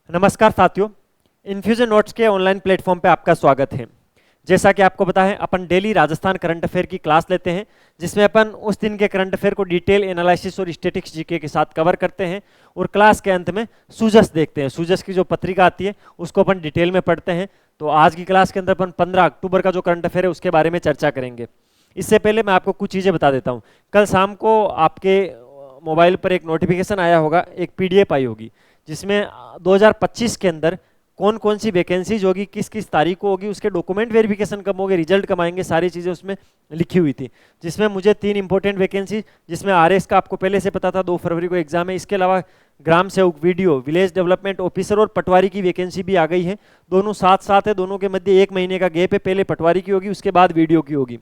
नमस्कार साथियों, infusion notes के ऑनलाइन प्लेटफॉर्म पे आपका स्वागत है। जैसा कि आपको पता है, अपन डेली राजस्थान करंट अफेयर की क्लास लेते हैं, जिसमें अपन उस दिन के करंट अफेयर को डिटेल एनालिसिस और स्टैटिक्स जीके के साथ कवर करते हैं और क्लास के अंत में सूजस देखते हैं। सूजस की जो पत्रिका आती है उसको अपन डिटेल में पढ़ते हैं। तो आज की क्लास के अंदर अपन 15 अक्टूबर का जो करंट अफेयर है उसके बारे में चर्चा करेंगे। इससे पहले मैं आपको कुछ चीज़ें बता देता हूँ। कल शाम को आपके मोबाइल पर एक नोटिफिकेशन आया होगा, एक पीडीएफ आई होगी, जिसमें 2025 के अंदर कौन कौन सी वैकेंसीज होगी, किस किस तारीख को होगी, उसके डॉक्यूमेंट वेरिफिकेशन कब होंगे, रिजल्ट कब आएंगे, सारी चीज़ें उसमें लिखी हुई थी। जिसमें मुझे 3 इंपॉर्टेंट वैकेंसी, जिसमें आरएस का आपको पहले से पता था 2 फरवरी को एग्जाम है, इसके अलावा ग्राम सेवक, वीडियो, विलेज डेवलपमेंट ऑफिसर और पटवारी की वैकेंसी भी आ गई है। दोनों साथ साथ है, दोनों के मध्य 1 महीने का गैप है। पहले पटवारी की होगी, उसके बाद वीडियो की होगी।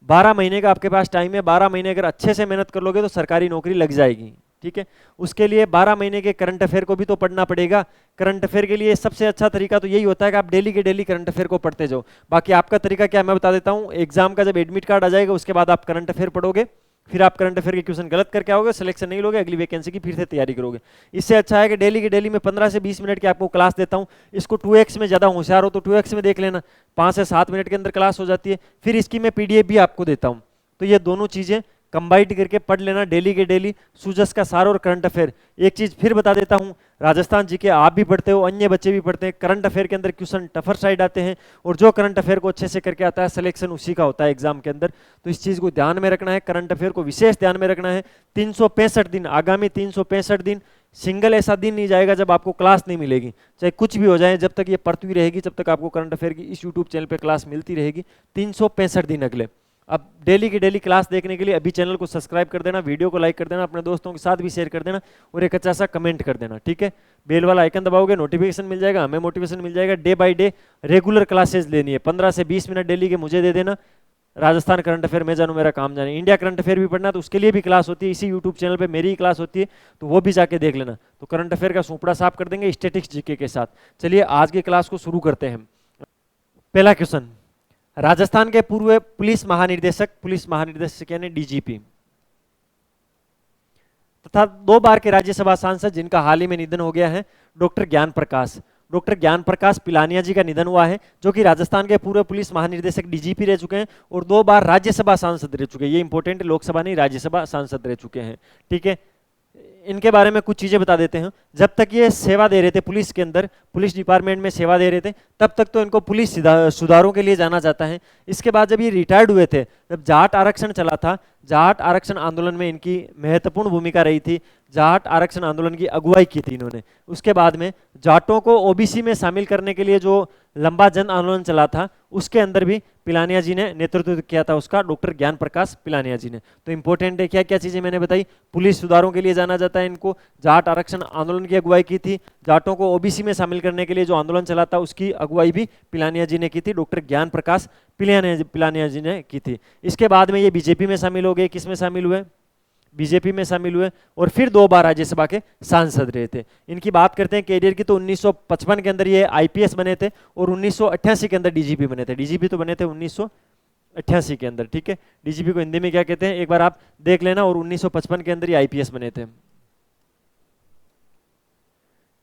12 महीने का आपके पास टाइम है। 12 महीने अगर अच्छे से मेहनत कर लोगे तो सरकारी नौकरी लग जाएगी। ठीक है, उसके लिए 12 महीने के करंट अफेयर को भी तो पढ़ना पड़ेगा। करंट अफेयर के लिए सबसे अच्छा तरीका तो यही होता है कि आप डेली के डेली करंट अफेयर को पढ़ते जाओ। बाकी आपका तरीका क्या है मैं बता देता हूँ। एग्जाम का जब एडमिट कार्ड आ जाएगा उसके बाद आप करंट अफेयर पढ़ोगे, फिर आप करंट अफेयर के क्वेश्चन गलत करके आओगे, सिलेक्शन नहीं लोगे, अगली वैकेंसी की फिर से तैयारी करोगे। इससे अच्छा है कि डेली के डेली में 15 से 20 मिनट की आपको क्लास देता हूँ। इसको 2x में ज़्यादा होशियार हो तो 2x में देख लेना, 5 से 7 मिनट के अंदर क्लास हो जाती है। फिर इसकी मैं पीडीएफ भी आपको देता हूँ। तो ये दोनों चीज़ें कंबाइंड करके पढ़ लेना डेली के डेली, सूजस का सार और करंट अफेयर। एक चीज़ फिर बता देता हूँ, राजस्थान जी के आप भी पढ़ते हो, अन्य बच्चे भी पढ़ते हैं। करंट अफेयर के अंदर क्वेश्चन टफर साइड आते हैं और जो करंट अफेयर को अच्छे से करके आता है सिलेक्शन उसी का होता है एग्जाम के अंदर। तो इस चीज़ को ध्यान में रखना है, करंट अफेयर को विशेष ध्यान में रखना है। 365 दिन, आगामी 365 दिन सिंगल ऐसा दिन नहीं जाएगा जब आपको क्लास नहीं मिलेगी। चाहे कुछ भी हो जाए, जब तक ये पढ़ती रहेगी जब तक आपको करंट अफेयर की इस यूट्यूब चैनल पर क्लास मिलती रहेगी। 365 दिन अगले। अब डेली की डेली क्लास देखने के लिए अभी चैनल को सब्सक्राइब कर देना, वीडियो को लाइक कर देना, अपने दोस्तों के साथ भी शेयर कर देना और एक अच्छा सा कमेंट कर देना। ठीक है, बेल वाला आइकन दबाओगे, नोटिफिकेशन मिल जाएगा, हमें मोटिवेशन मिल जाएगा। Day by day regular classes लेनी है, 15 से 20 मिनट डेली के मुझे दे देना। राजस्थान करंट अफेयर मैं जानू, मेरा काम जाने। इंडिया करंट अफेयर भी पढ़ना तो उसके लिए भी क्लास होती है, इसी यूट्यूब चैनल पे मेरी ही क्लास होती है, तो वो भी जाके देख लेना। तो करंट अफेयर का सूपड़ा साफ कर देंगे स्टैटिक्स जीके के साथ। चलिए आज की क्लास को शुरू करते हैं। पहला क्वेश्चन, राजस्थान के पूर्व पुलिस महानिदेशक यानी डीजीपी तथा 2 बार के राज्यसभा सांसद जिनका हाल ही में निधन हो गया है, डॉक्टर ज्ञान प्रकाश। डॉक्टर ज्ञान प्रकाश पिलानिया जी का निधन हुआ है, जो कि राजस्थान के पूर्व पुलिस महानिदेशक डीजीपी रह चुके हैं और 2 बार राज्यसभा सांसद रह चुके हैं। ये इंपॉर्टेंट, लोकसभा नहीं राज्यसभा सांसद रह चुके हैं। ठीक है, इनके बारे में कुछ चीज़ें बता देते हैं। जब तक ये सेवा दे रहे थे पुलिस के अंदर, पुलिस डिपार्टमेंट में सेवा दे रहे थे, तब तक तो इनको पुलिस सुधारों के लिए जाना जाता है। इसके बाद जब ये रिटायर्ड हुए थे, जब जाट आरक्षण चला था, जाट आरक्षण आंदोलन में इनकी महत्वपूर्ण भूमिका रही थी। जाट आरक्षण आंदोलन की अगुवाई की थी इन्होंने। उसके बाद में जाटों को ओबीसी में शामिल करने के लिए जो लंबा जन आंदोलन चला था, उसके अंदर भी पिलानिया जी ने नेतृत्व किया था उसका, डॉक्टर ज्ञान प्रकाश पिलानिया जी ने। तो इंपॉर्टेंट है, क्या क्या चीजें मैंने बताई। पुलिस सुधारों के लिए जाना जाता है इनको, जाट आरक्षण आंदोलन की अगुवाई की थी, जाटों को ओबीसी में शामिल करने के लिए जो आंदोलन चला था उसकी अगुवाई भी पिलानिया जी ने की थी, डॉक्टर ज्ञान प्रकाश पिलानिया जी ने की थी। इसके बाद में ये बीजेपी में शामिल हो गए। किस में शामिल हुए? बीजेपी में शामिल हुए और फिर 2 बार राज्यसभा के सांसद रहे थे। इनकी बात करते हैं कैरियर की, तो 1955 के अंदर ये आईपीएस बने थे और 1988 के अंदर डीजीपी बने थे। डीजीपी तो बने थे 1988 के अंदर। ठीक है, डीजीपी को हिंदी में क्या कहते हैं एक बार आप देख लेना, और 1955 के अंदर ये आईपीएस बने थे।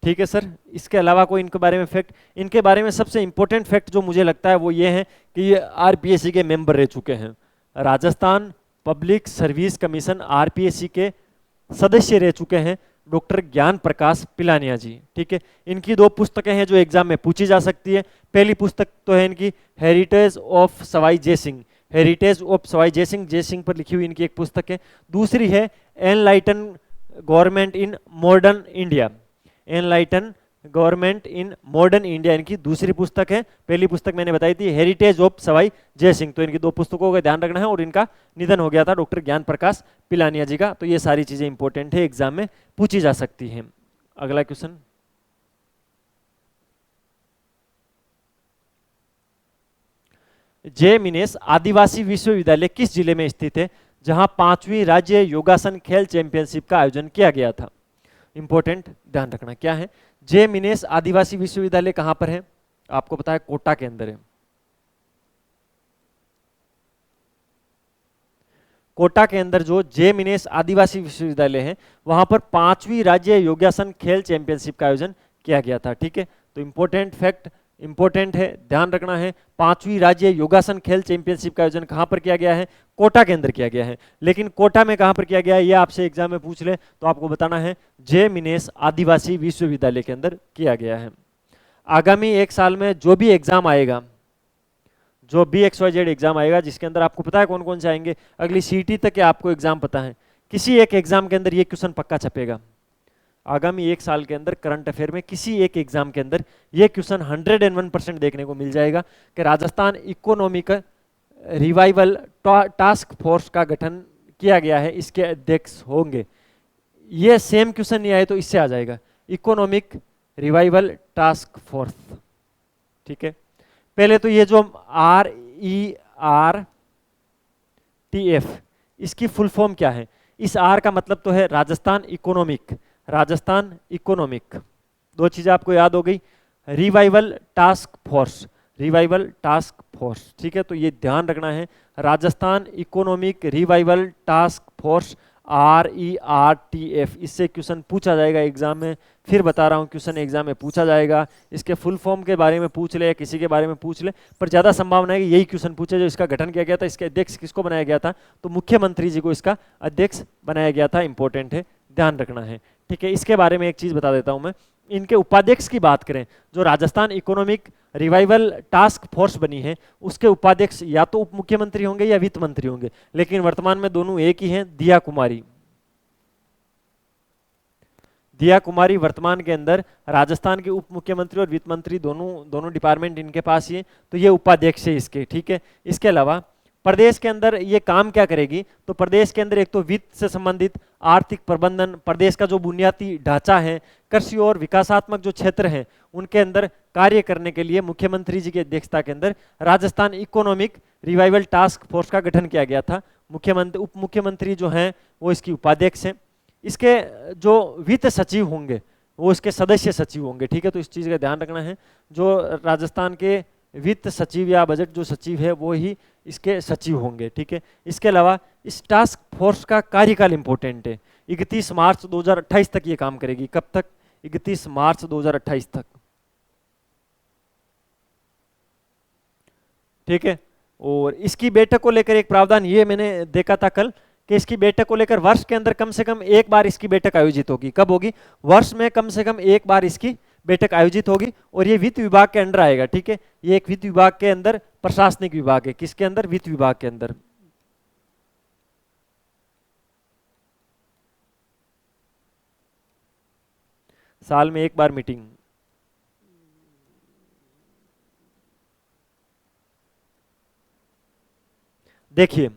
ठीक है सर, इसके अलावा कोई इनके बारे में फैक्ट? इनके बारे में सबसे इंपॉर्टेंट फैक्ट जो मुझे लगता है वो ये है कि ये आरपीएससी के मेंबर रह चुके हैं। Rajasthan public service commission RPSC के सदस्य रह चुके हैं डॉक्टर ज्ञान प्रकाश पिलानिया जी। ठीक है, इनकी 2 पुस्तकें हैं जो एग्जाम में पूछी जा सकती है। पहली पुस्तक तो है इनकी heritage of Sawai Jaisingh, heritage of Sawai Jaisingh, Jaisingh पर लिखी हुई इनकी एक पुस्तक है। दूसरी है enlighten government in modern India, enlighten government in modern India इनकी दूसरी पुस्तक है। पहली पुस्तक मैंने बताई थी हेरिटेज ऑफ सवाई जयसिंह। तो इनकी 2 पुस्तकों का ध्यान रखना है। और इनका निधन हो गया था डॉक्टर ज्ञान प्रकाश पिलानिया जी का। तो ये सारी चीजें इंपॉर्टेंट है, एग्जाम में पूछी जा सकती हैं। अगला क्वेश्चन, जय मिनेश आदिवासी विश्वविद्यालय किस जिले में स्थित है जहां 5वीं राज्य योगासन खेल चैंपियनशिप का आयोजन किया गया था? इंपॉर्टेंट, ध्यान रखना क्या है। जय मिनेश आदिवासी विश्वविद्यालय कहां पर है? आपको पता है कोटा के अंदर है। कोटा के अंदर जो जय मिनेश आदिवासी विश्वविद्यालय है, वहां पर 5वीं राज्य योगासन खेल चैंपियनशिप का आयोजन किया गया था। ठीक है, तो इंपॉर्टेंट फैक्ट, इंपॉर्टेंट है, ध्यान रखना है। 5वीं राज्य योगासन खेल चैंपियनशिप का आयोजन कहां पर किया गया है? कोटा के अंदर किया गया है। लेकिन कोटा में कहां पर किया गया है, ये आपसे एग्जाम में पूछ ले तो आपको बताना है जे मिनेस आदिवासी विश्वविद्यालय के अंदर किया गया है। आगामी एक साल में जो भी एग्जाम आएगा, जो भी XYZ एग्जाम आएगा, जिसके अंदर आपको पता है कौन कौन से आएंगे, अगली CT तक के आपको एग्जाम पता है, किसी एक एग्जाम के अंदर ये क्वेश्चन पक्का छपेगा। आगामी एक साल के अंदर करंट अफेयर में किसी एक एग्जाम के अंदर ये क्वेश्चन 101% देखने को मिल जाएगा कि Rajasthan economic revival task force का गठन किया गया है, इसके अध्यक्ष होंगे। ये सेम क्वेश्चन नहीं आए तो इससे आ जाएगा, इकोनॉमिक रिवाइवल टास्क फोर्स। ठीक है, पहले तो ये जो RERTF, इसकी फुल फॉर्म क्या है? इस R का मतलब तो है राजस्थान इकोनॉमिक, राजस्थान इकोनॉमिक, दो चीजें आपको याद हो गई, revival task force, revival task force. ठीक है, तो ये ध्यान रखना है, Rajasthan economic revival task force, RERTF, इससे क्वेश्चन पूछा जाएगा एग्जाम में। फिर बता रहा हूँ, क्वेश्चन एग्जाम में पूछा जाएगा। इसके फुल फॉर्म के बारे में पूछ ले या किसी के बारे में पूछ ले, पर ज्यादा संभावना है कि यही क्वेश्चन पूछे जो इसका गठन किया गया था, इसके अध्यक्ष किसको बनाया गया था, तो मुख्यमंत्री जी को इसका अध्यक्ष बनाया गया था। इंपॉर्टेंट है, ध्यान रखना है। ठीक है, इसके बारे में एक चीज बता देता हूं मैं, इनके उपाध्यक्ष की बात करें, जो Rajasthan economic revival task force बनी है, उसके उपाध्यक्ष या तो उप मुख्यमंत्री होंगे या वित्त मंत्री होंगे, लेकिन वर्तमान में दोनों एक ही हैं, दिया कुमारी। दिया कुमारी वर्तमान के अंदर राजस्थान के उप मुख्यमंत्री और वित्त मंत्री, दोनों डिपार्टमेंट इनके पास ही है, तो ये उपाध्यक्ष है इसके। ठीक है, इसके अलावा प्रदेश के अंदर ये काम क्या करेगी, तो प्रदेश के अंदर एक तो वित्त से संबंधित आर्थिक प्रबंधन, प्रदेश का जो बुनियादी ढांचा है, कृषि और विकासात्मक जो क्षेत्र हैं, उनके अंदर कार्य करने के लिए मुख्यमंत्री जी की अध्यक्षता के अंदर Rajasthan economic revival task force का गठन किया गया था। मुख्यमंत्री, उप मुख्यमंत्री जो हैं वो इसकी उपाध्यक्ष हैं। इसके जो वित्त सचिव होंगे वो इसके सदस्य सचिव होंगे। ठीक है, तो इस चीज का ध्यान रखना है, जो राजस्थान के वित्त सचिव या बजट जो सचिव है वो ही इसके सचिव होंगे। ठीक है, इसके अलावा इस टास्क फोर्स का कार्यकाल इंपॉर्टेंट है, 31 मार्च 2028 तक ये काम करेगी। कब तक? 31 मार्च 2028 तक। ठीक है, और इसकी बैठक को लेकर एक प्रावधान ये मैंने देखा था कल, कि इसकी बैठक को लेकर वर्ष के अंदर कम से कम एक बार इसकी बैठक आयोजित होगी। कब होगी? वर्ष में कम से कम एक बार इसकी बैठक आयोजित होगी, और ये वित्त विभाग के अंदर आएगा। ठीक है, ये एक वित्त विभाग के अंदर प्रशासनिक विभाग है। किसके अंदर? वित्त विभाग के अंदर। साल में एक बार मीटिंग। देखिए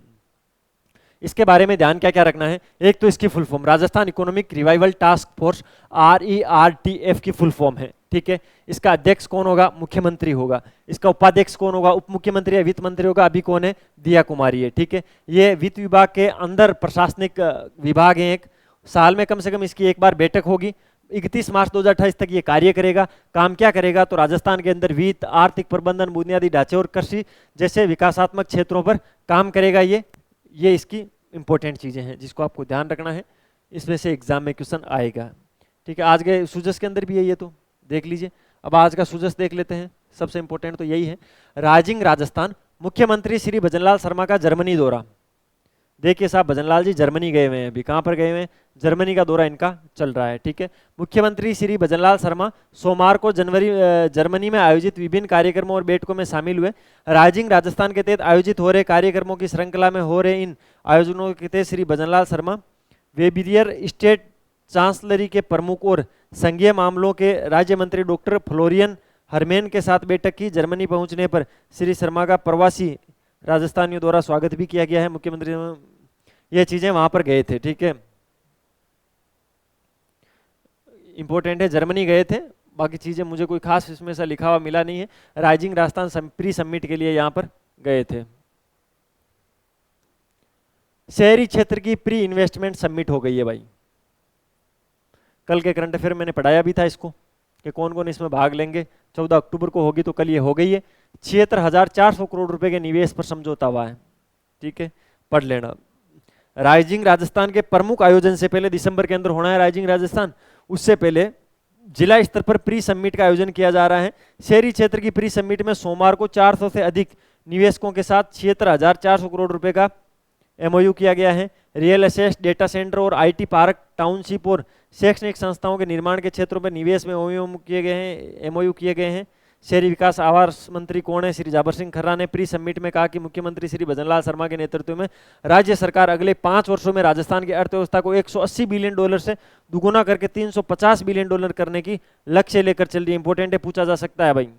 इसके बारे में ध्यान क्या क्या रखना है। एक तो इसकी full form Rajasthan economic revival task force, RERTF की फुल फॉर्म है। ठीक है, इसका अध्यक्ष कौन होगा? मुख्यमंत्री होगा। इसका उपाध्यक्ष कौन होगा? उप मुख्यमंत्री या वित्त मंत्री होगा। अभी कौन है? दिया कुमारी है। ठीक है, ये वित्त विभाग के अंदर प्रशासनिक विभाग है एक। साल में कम से कम इसकी एक बार बैठक होगी। 31 मार्च 2028 तक ये कार्य करेगा। काम क्या करेगा? तो राजस्थान के अंदर वित्त, आर्थिक प्रबंधन, बुनियादी ढांचे और कृषि जैसे विकासात्मक क्षेत्रों पर काम करेगा। ये इसकी इंपॉर्टेंट चीजें हैं जिसको आपको ध्यान रखना है, इसमें से एग्जाम में क्वेश्चन आएगा। ठीक है, आज के सूजस के अंदर भी है, ये तो देख लीजिए। अब आज का सूजस देख लेते हैं, सबसे इंपॉर्टेंट तो यही है। राइजिंग राजस्थान, मुख्यमंत्री श्री भजनलाल शर्मा का जर्मनी दौरा। देखिए साहब, भजनलाल जी जर्मनी गए हुए हैं। अभी कहाँ पर गए हुए हैं? जर्मनी का दौरा इनका चल रहा है। ठीक है, मुख्यमंत्री श्री भजनलाल शर्मा सोमवार को जर्मनी में आयोजित विभिन्न कार्यक्रमों और बैठकों में शामिल हुए। राइजिंग राजस्थान के तहत आयोजित हो रहे कार्यक्रमों की श्रृंखला में हो रहे इन आयोजनों के तहत श्री भजनलाल शर्मा वेबिरियर स्टेट चांसलरी के प्रमुख और संघीय मामलों के राज्य मंत्री डॉक्टर फ्लोरियन हरमेन के साथ बैठक की। जर्मनी पहुंचने पर श्री शर्मा का प्रवासी राजस्थानियों द्वारा स्वागत भी किया गया है। मुख्यमंत्री ये चीजें वहां पर गए थे। ठीक है, इंपॉर्टेंट है, जर्मनी गए थे। बाकी चीजें मुझे कोई खास इसमें से लिखा हुआ मिला नहीं है। राइजिंग राजस्थान प्री समिट के लिए यहां पर गए थे। शहरी क्षेत्र की प्री इन्वेस्टमेंट समिट हो गई है भाई। कल के करंट अफेयर मैंने पढ़ाया भी था इसको कि कौन कौन इसमें भाग लेंगे। 14 अक्टूबर को होगी, तो कल ये हो गई है। 76,400 करोड़ रुपए के निवेश पर समझौता हुआ है। ठीक है, पढ़ लेना। राइजिंग राजस्थान के प्रमुख आयोजन से पहले, दिसंबर के अंदर होना है राइजिंग राजस्थान, उससे पहले जिला स्तर पर प्री समिट का आयोजन किया जा रहा है। शहरी क्षेत्र की प्री समिट में सोमवार को 400 से अधिक निवेशकों के साथ 76,400 करोड़ रुपए का एमओयू किया गया है। रियल एस्टेट, डेटा सेंटर और आईटी पार्क, टाउनशिप और शैक्षणिक संस्थाओं के निर्माण के क्षेत्रों में निवेश में एमओयू किए गए हैं। शहरी विकास आवास मंत्री कौन है? श्री जाबर सिंह खर्रा ने प्री समिट में कहा कि मुख्यमंत्री श्री भजनलाल शर्मा के नेतृत्व में राज्य सरकार अगले 5 वर्षों में राजस्थान की अर्थव्यवस्था को $180 बिलियन से दुगुना करके $350 बिलियन करने की लक्ष्य लेकर चल रही है। इंपॉर्टेंट है, पूछा जा सकता है भाई,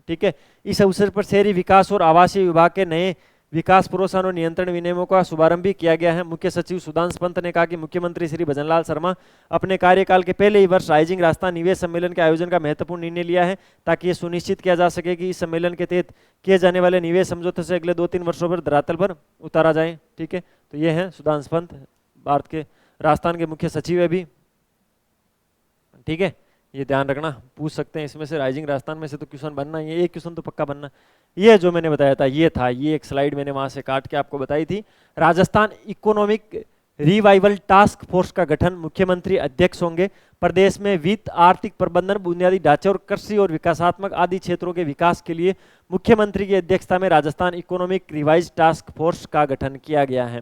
ठीक है। इस अवसर पर शहरी विकास और आवासीय विभाग के नए विकास प्रोत्साहन और नियंत्रण विनियमों का शुभारंभ भी किया गया है। मुख्य सचिव सुधांशु पंत ने कहा कि मुख्यमंत्री श्री भजनलाल शर्मा अपने कार्यकाल के पहले ही वर्ष राइजिंग राजस्थान निवेश सम्मेलन के आयोजन का महत्वपूर्ण निर्णय लिया है, ताकि ये सुनिश्चित किया जा सके कि इस सम्मेलन के तहत किए जाने वाले निवेश समझौते से अगले 2-3 वर्षों पर धरातल पर उतारा जाए, ठीक है। तो ये है सुधांशु पंत, भारत के राजस्थान के मुख्य सचिव है अभी, ठीक है। ये ध्यान रखना, पूछ सकते हैं इसमें से, राइजिंग राजस्थान में से तो क्वेश्चन बनना, ये एक क्वेश्चन तो पक्का बनना। ये जो मैंने बताया था, ये था, ये एक स्लाइड मैंने वहां से काट के आपको बताई थी। Rajasthan economic revival task force का गठन, मुख्यमंत्री अध्यक्ष होंगे। प्रदेश में वित्त, आर्थिक प्रबंधन, बुनियादी ढांचे और कृषि और विकासात्मक आदि क्षेत्रों के विकास के लिए मुख्यमंत्री की अध्यक्षता में Rajasthan economic revise task force का गठन किया गया है।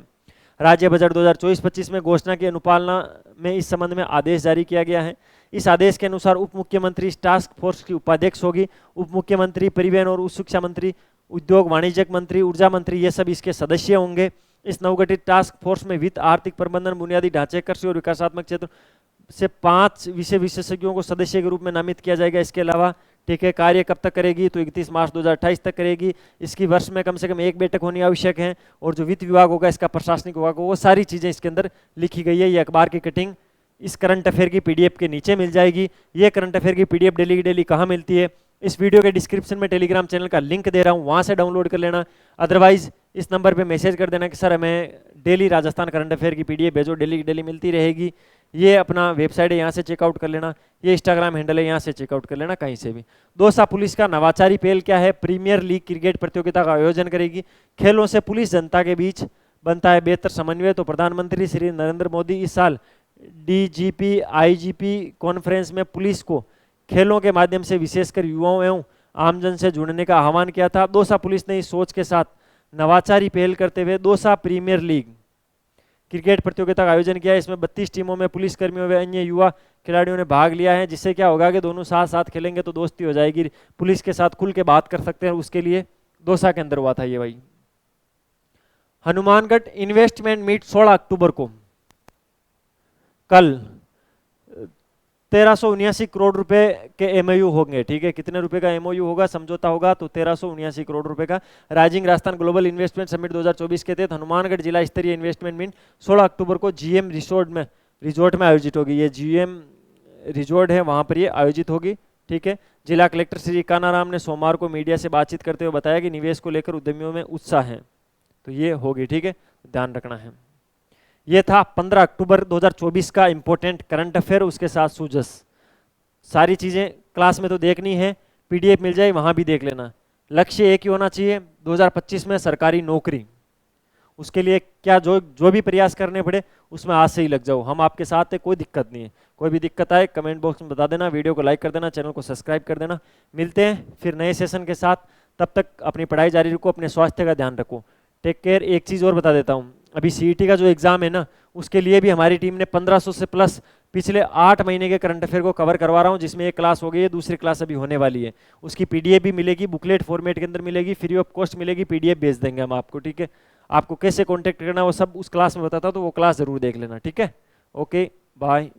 राज्य बजट 2024-25 में घोषणा की अनुपालना में इस संबंध में आदेश जारी किया गया है। इस आदेश के अनुसार उप मुख्यमंत्री इस टास्क फोर्स की उपाध्यक्ष होगी। उप मुख्यमंत्री, परिवहन और उच्च शिक्षा मंत्री, उद्योग वाणिज्यिक मंत्री, ऊर्जा मंत्री, ये सब इसके सदस्य होंगे। इस नवगठित टास्क फोर्स में वित्त, आर्थिक प्रबंधन, बुनियादी ढांचे, कृषि और विकासात्मक क्षेत्र से 5 विषय विशेषज्ञों को सदस्य के रूप में नामित किया जाएगा। इसके अलावा, ठीक है, कार्य कब तक करेगी? तो 31 मार्च 2028 तक करेगी। इसकी वर्ष में कम से कम 1 बैठक होनी आवश्यक है। और जो वित्त विभाग होगा, इसका प्रशासनिक विभाग होगा, वो सारी चीजें इसके अंदर लिखी गई है। ये अखबार की कटिंग इस करंट अफेयर की पीडीएफ के नीचे मिल जाएगी। ये करंट अफेयर की पीडीएफ डेली की डेली कहाँ मिलती है? इस वीडियो के डिस्क्रिप्शन में टेलीग्राम चैनल का लिंक दे रहा हूँ, वहां से डाउनलोड कर लेना। अदरवाइज इस नंबर पे मैसेज कर देना कि सर हमें डेली राजस्थान करंट अफेयर की पीडीएफ भेजो, डेली की डेली मिलती रहेगी। ये अपना वेबसाइट है, यहाँ से चेकआउट कर लेना। ये इंस्टाग्राम हैंडल है, यहाँ से चेकआउट कर लेना कहीं से भी। दौसा पुलिस का नवाचारी पहल क्या है? प्रीमियर लीग क्रिकेट प्रतियोगिता का आयोजन करेगी। खेलों से पुलिस जनता के बीच बनता है बेहतर समन्वय। तो प्रधानमंत्री श्री नरेंद्र मोदी इस साल डीजीपी आईजीपी कॉन्फ्रेंस में पुलिस को खेलों के माध्यम से विशेषकर युवाओं एवं आमजन से जुड़ने का आह्वान किया था। दौसा पुलिस ने इस सोच के साथ नवाचारी पहल करते हुए दौसा प्रीमियर लीग क्रिकेट प्रतियोगिता का आयोजन किया है। इसमें 32 टीमों में पुलिस कर्मियों व अन्य युवा खिलाड़ियों ने भाग लिया है, जिससे क्या होगा कि दोनों साथ साथ खेलेंगे तो दोस्ती हो जाएगी, पुलिस के साथ खुल के बात कर सकते हैं। उसके लिए दौसा के अंदर हुआ था ये भाई। हनुमानगढ़ इन्वेस्टमेंट मीट 16 अक्टूबर को, कल 1379 करोड़ रुपए के एमओयू होंगे, ठीक है। कितने रुपए का एमओयू होगा, समझौता होगा? तो 1379 करोड़ रुपए का। Rising Rajasthan global investment summit 2024 के तहत हनुमानगढ़ जिला स्तरीय इन्वेस्टमेंट मीट 16 अक्टूबर को जीएम रिजॉर्ट में आयोजित होगी। ये जीएम रिजॉर्ट है, वहां पर ये आयोजित होगी, ठीक है। जिला कलेक्टर श्री कानाराम ने सोमवार को मीडिया से बातचीत करते हुए बताया कि निवेश को लेकर उद्यमियों में उत्साह है, तो ये होगी, ठीक है, ध्यान रखना है। ये था 15 अक्टूबर 2024 का इंपॉर्टेंट करंट अफेयर, उसके साथ सूजस। सारी चीजें क्लास में तो देखनी है, पीडीएफ मिल जाए वहां भी देख लेना। लक्ष्य एक ही होना चाहिए 2025 में, सरकारी नौकरी। उसके लिए क्या जो भी प्रयास करने पड़े उसमें आज से ही लग जाओ, हम आपके साथ है, कोई दिक्कत नहीं है। कोई भी दिक्कत आए कमेंट बॉक्स में बता देना, वीडियो को लाइक कर देना, चैनल को सब्सक्राइब कर देना। मिलते हैं फिर नए सेशन के साथ, तब तक अपनी पढ़ाई जारी रखो, अपने स्वास्थ्य का ध्यान रखो, टेक केयर। एक चीज़ और बता देता हूँ, अभी सीईटी का जो एग्जाम है ना, उसके लिए भी हमारी टीम ने 1500 से प्लस पिछले 8 महीने के करंट अफेयर को कवर करवा रहा हूँ, जिसमें एक क्लास हो गई है, दूसरी क्लास अभी होने वाली है। उसकी पीडीएफ भी मिलेगी, बुकलेट फॉर्मेट के अंदर मिलेगी, फ्री ऑफ कॉस्ट मिलेगी, पीडीएफ भेज देंगे हम आपको, ठीक है। आपको कैसे कॉन्टेक्ट करना वो सब उस क्लास में बताता हूँ, तो वो क्लास जरूर देख लेना, ठीक है। Okay, bye.